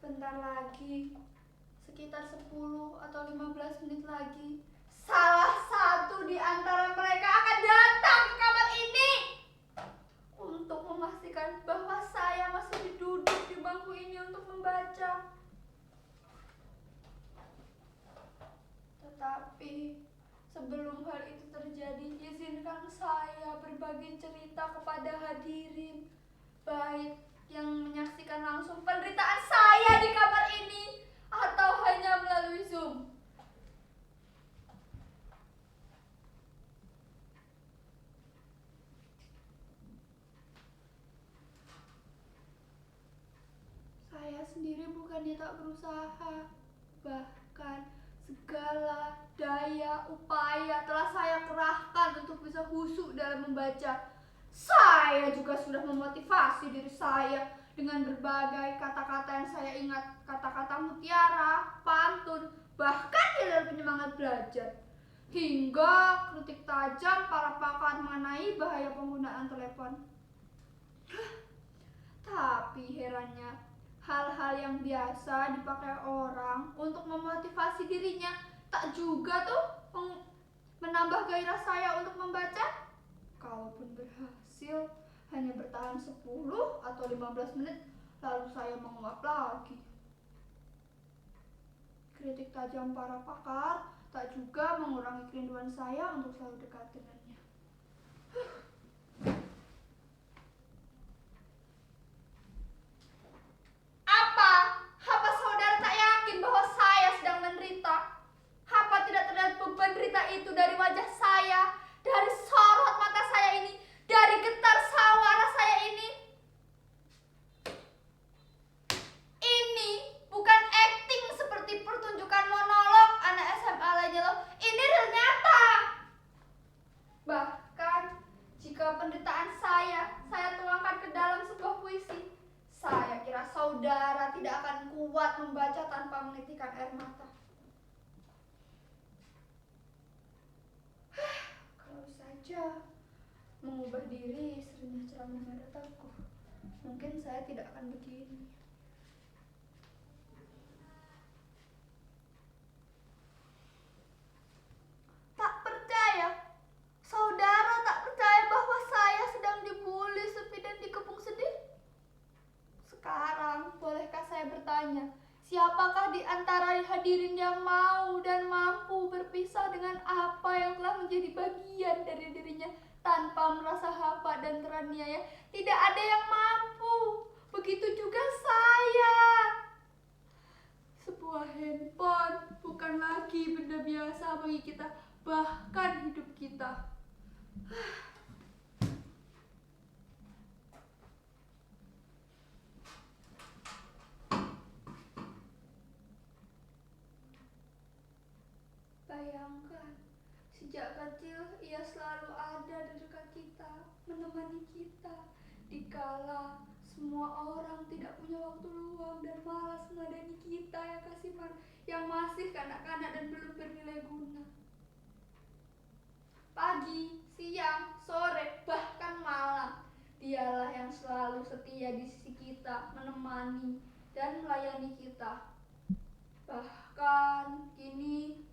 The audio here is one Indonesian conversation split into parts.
Bentar lagi, sekitar 10 atau 15 menit lagi, salah satu di antara mereka akan datang ke kamar ini untuk memastikan bahwa saya masih duduk di bangku ini untuk membaca. Tetapi sebelum hal itu terjadi, izinkan saya berbagi cerita kepada hadirin, baik yang menyaksikan langsung penderitaan saya di kamar ini atau hanya melalui Zoom. Saya sendiri bukannya tak berusaha, bahkan segala daya upaya telah saya kerahkan untuk bisa khusyuk dalam membaca. Saya juga sudah memotivasi diri saya dengan berbagai kata-kata yang saya ingat, kata-kata mutiara, pantun, bahkan hilal penyemangat belajar. Hingga kritik tajam para pakar mengenai bahaya penggunaan telepon. Tapi herannya, hal-hal yang biasa dipakai orang untuk memotivasi dirinya tak juga tuh menambah gairah saya untuk membaca. Kalaupun berhasil, hanya bertahan 10 atau 15 menit, lalu saya menguap lagi. Kritik tajam para pakar tak juga mengurangi kerinduan saya untuk selalu dekat dengannya. Apa saudara tak yakin bahwa saya sedang menderita? Apa tidak terlihat beban derita itu dari wajah saya, dari sorot mata saya ini, dari getar sawara saya ini? Ini bukan acting seperti pertunjukan monolog anak SMA lainnya loh. Ini real nyata. Bahkan jika penderitaan saya tuangkan ke dalam sebuah puisi, saya kira saudara tidak akan kuat membaca tanpa menitikkan air mata. Kalau saja mengubah diri serenyah ceramah nada teguh, mungkin saya tidak akan begini. Tak percaya? Saudara tak percaya bahwa saya sedang dibully, sepi dan dikepung sedih? Sekarang, bolehkah saya bertanya, siapakah di antara hadirin yang mau dan mampu berpisah dengan apa yang telah menjadi bagian dari dirinya tanpa merasa hampa dan teraniaya? Tidak ada yang mampu. Begitu juga saya. Sebuah handphone bukan lagi benda biasa bagi kita, bahkan hidup kita. Bayangkan, sejak kecil ia selalu ada di dekat kita, menemani kita, dikala semua orang tidak punya waktu luang dan malas meladeni kita yang masih kanak-kanak dan belum bernilai guna. Pagi, siang, sore, bahkan malam, dialah yang selalu setia di sisi kita, menemani dan melayani kita. Bahkan kini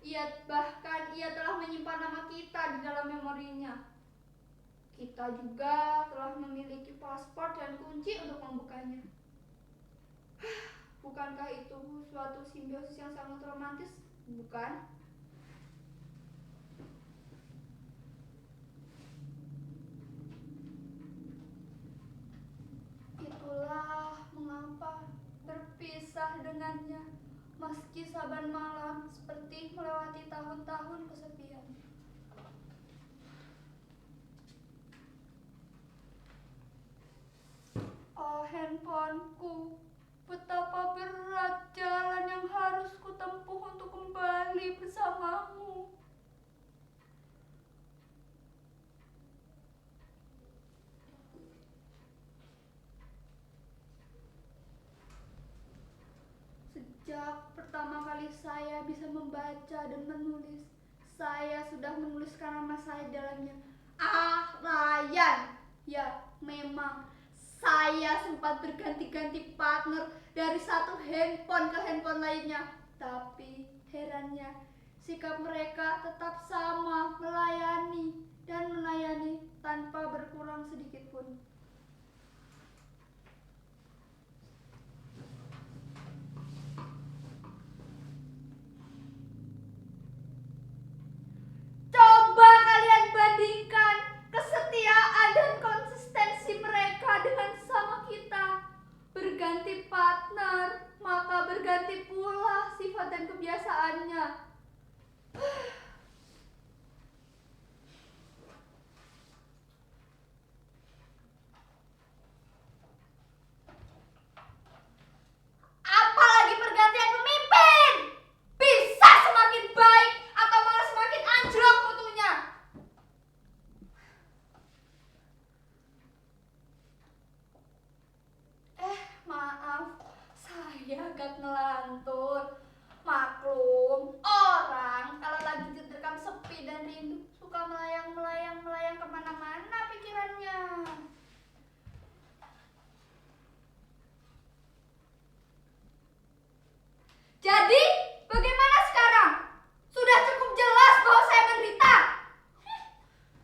ia telah menyimpan nama kita di dalam memorinya. Kita juga telah memiliki paspor dan kunci untuk membukanya. Bukankah itu suatu simbiosis yang sangat romantis, bukan? Itulah mengapa berpisah dengannya, meski saban malam seperti melewati tahun-tahun kesepian. Oh handphoneku, betapa berat jalan yang harus kutempuh untuk kembali bersamamu. Sejak pertama kali saya bisa membaca dan menulis, saya sudah menuliskan nama saya di dalamnya. Ryan. Ya, memang Saya sempat berganti-ganti partner dari satu handphone ke handphone lainnya. Tapi herannya, sikap mereka tetap sama, melayani dan melayani tanpa berkurang sedikit pun. Coba kalian bandingkan kesetiaan dan konsistensi mereka dengan sama kita. Berganti partner, maka berganti pula sifat dan kebiasaannya. Apalagi pergantian pemimpin. Bisa semakin baik atau malah semakin anjlok mutunya. Maaf, saya agak ngelantur. Maklum, orang kalau lagi diterkam sepi dan rindu suka melayang kemana-mana pikirannya. Jadi, bagaimana sekarang? Sudah cukup jelas bahwa saya menderita.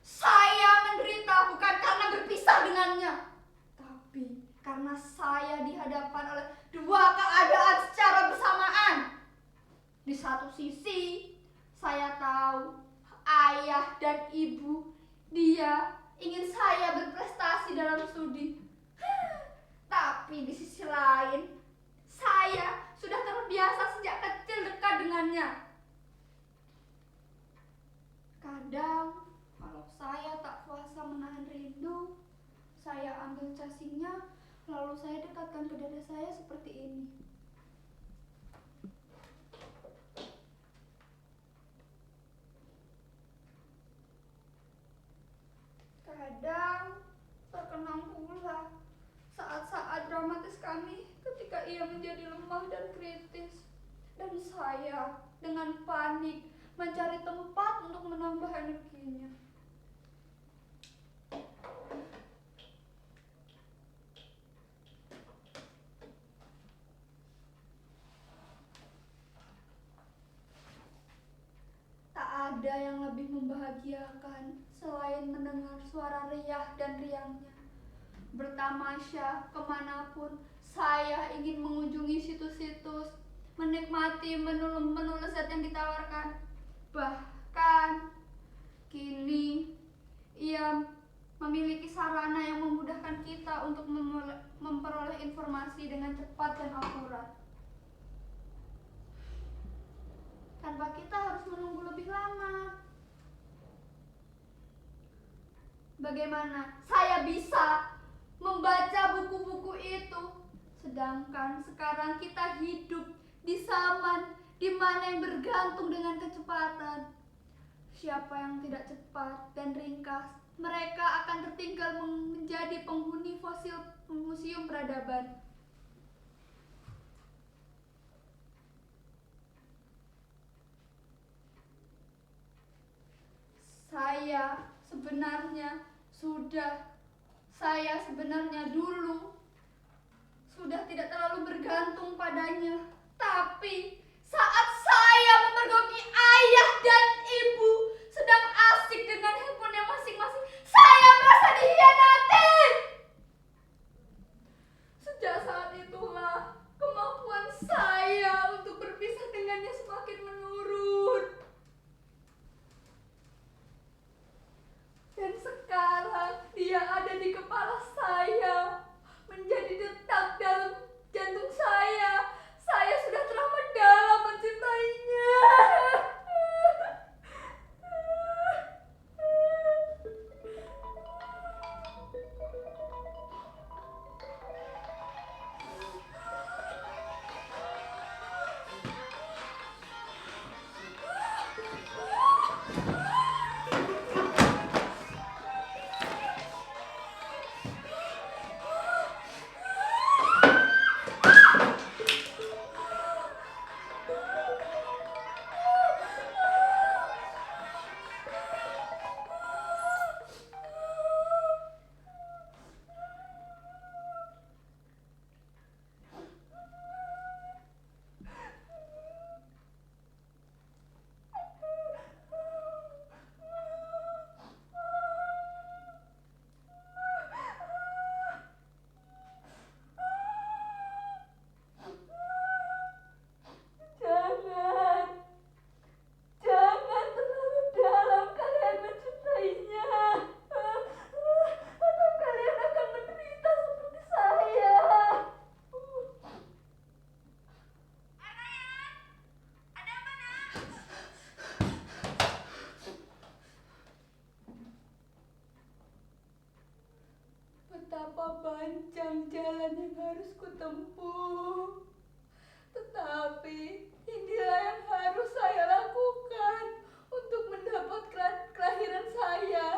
Saya menderita bukan karena berpisah dengannya, tapi karena saya dihadapkan oleh dua keadaan secara bersamaan. Di satu sisi, saya tahu ayah dan ibu dia ingin saya berprestasi dalam studi. Tapi di sisi lain, saya sudah terbiasa sejak kecil dekat dengannya. Kadang, kalau saya tak kuasa menahan rindu, saya ambil casingnya, lalu saya dekatkan ke dada saya seperti ini. Kadang, terkenang pula saat-saat dramatis kami ketika ia menjadi lemah dan kritis. Dan saya dengan panik mencari tempat untuk menambah energinya. Tak ada yang lebih membahagiakan selain mendengar suara riah dan riangnya. Bertamasya kemanapun saya ingin mengunjungi situs-situs, menikmati menu lezat yang ditawarkan. Bahkan kini ia memiliki sarana yang memudahkan kita untuk memperoleh informasi dengan cepat dan akurat, tanpa kita harus menunggu lebih lama. Bagaimana saya bisa membaca buku-buku itu, sedangkan sekarang kita hidup di zaman di mana yang bergantung dengan kecepatan. Siapa yang tidak cepat dan ringkas, mereka akan tertinggal menjadi penghuni fosil museum peradaban. Saya sebenarnya dulu sudah tidak terlalu bergantung padanya. Tapi saat saya memergoki ayah dan ibu sedang asik dengan handphonenya masing-masing, saya merasa dikhianati. Sejak saat itulah kemampuan saya untuk berpisah dengannya semakin menurun. Dan sekarang dia ada di kepala saya, menjadi detak dalam jantung saya. Saya sudah teramat dalam mencintainya. yang harus kutempuh. Tetapi inilah yang harus saya lakukan untuk mendapatkan kelahiran saya.